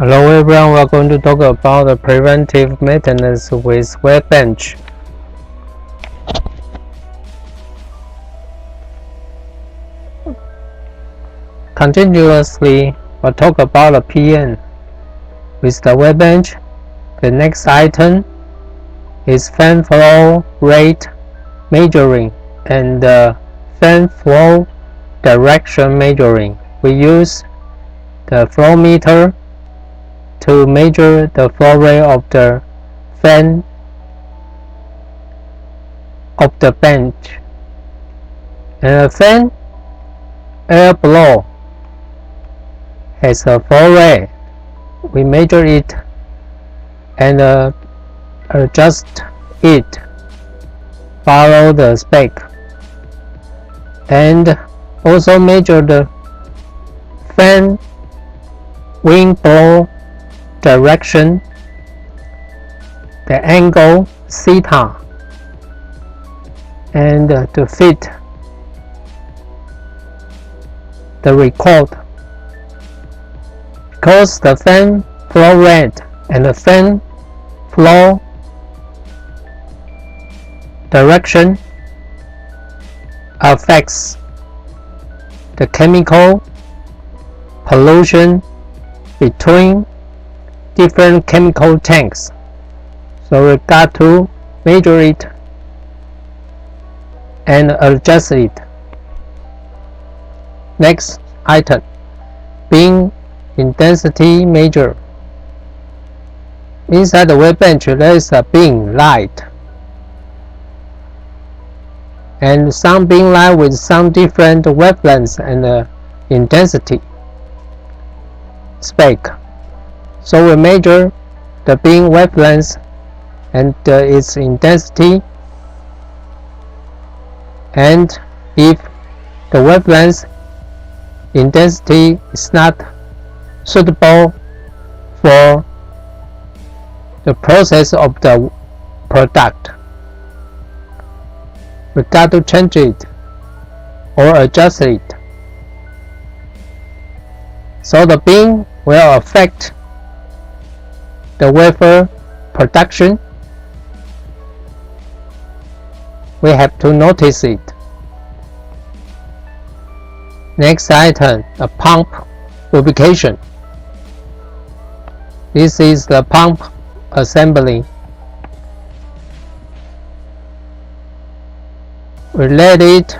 Hello everyone, we are going to talk about the preventive maintenance with workbench. Continuously, we'll talk about the PM. With the workbench, the next item is fan flow rate measuring and fan flow direction measuring. We use the flow meter to measure the flow rate of the fan of the bench, and the fan air blow has a flow rate. We measure it and adjust it, follow the spec, and also measure the fan wind blow direction, the angle theta, and to fit the record. Because the fan flow rate and the fan flow direction affects the chemical pollution between different chemical tanks, so we got to measure it and adjust it. Next item, beam intensity measure. Inside the workbench there is a beam light, and some beam light with some different wavelengths and intensity spec. So we measure the beam wavelength and its intensity, and if the wavelength intensity is not suitable for the process of the product, we got to change it or adjust it. So the beam will affect the wafer production. We have to notice it. Next item, a pump lubrication. This is the pump assembly. We let it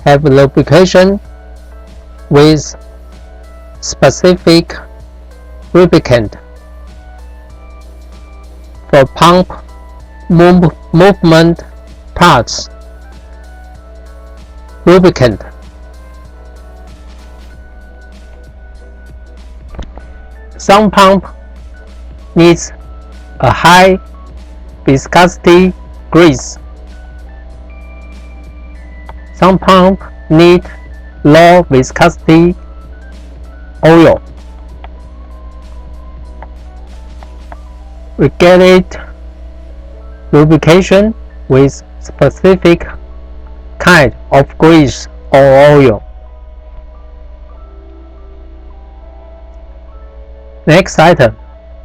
have lubrication with specific lubricant for pump movement parts. Lubricant. Some pump needs a high viscosity grease. Some pump need low viscosity oil. We get it lubrication with specific kind of grease or oil. Next item,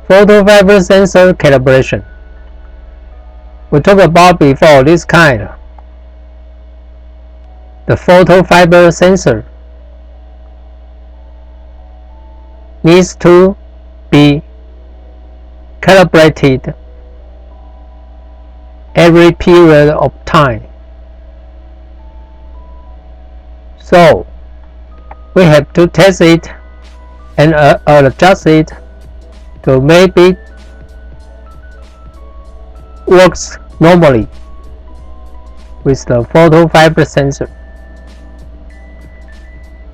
photo fiber sensor calibration. We talked about before this kind. The photo fiber sensor needs to be calibrated every period of time. So we have to test it and adjust it to maybe works normally with the photo fiber sensor.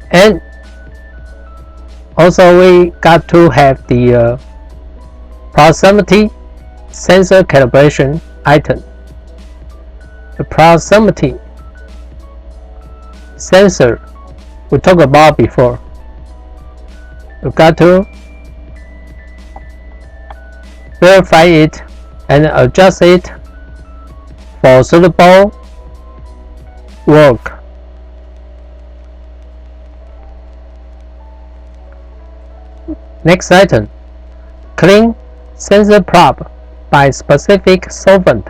And also we got to have the proximity sensor calibration item. The proximity sensor we talked about before. You got to verify it and adjust it for suitable work. Next item, clean sensor probe by specific solvent.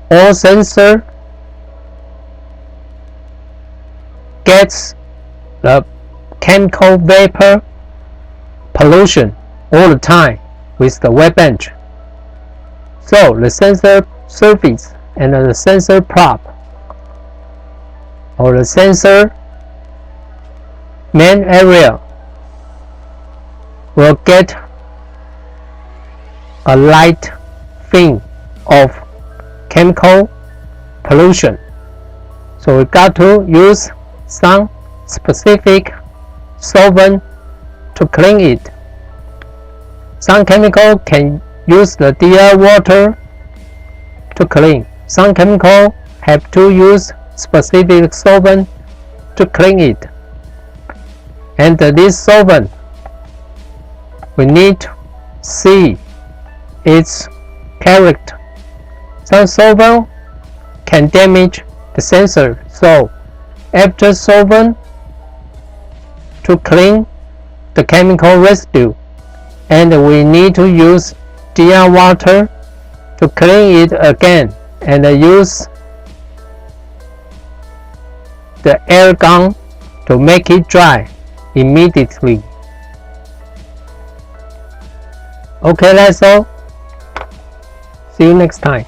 All sensor gets the chemical vapor pollution all the time with the workbench. So the sensor surface and the sensor probe or the sensor main area will get a light film of chemical pollution. So we got to use some specific solvent to clean it. Some chemical can use the DI water to clean. Some chemical have to use specific solvent to clean it. And this solvent, we need to see its character. Some solvent can damage the sensor, so after solvent to clean the chemical residue, and we need to use DI water to clean it again and use the air gun to make it dry immediately. Okay, that's all. See you next time.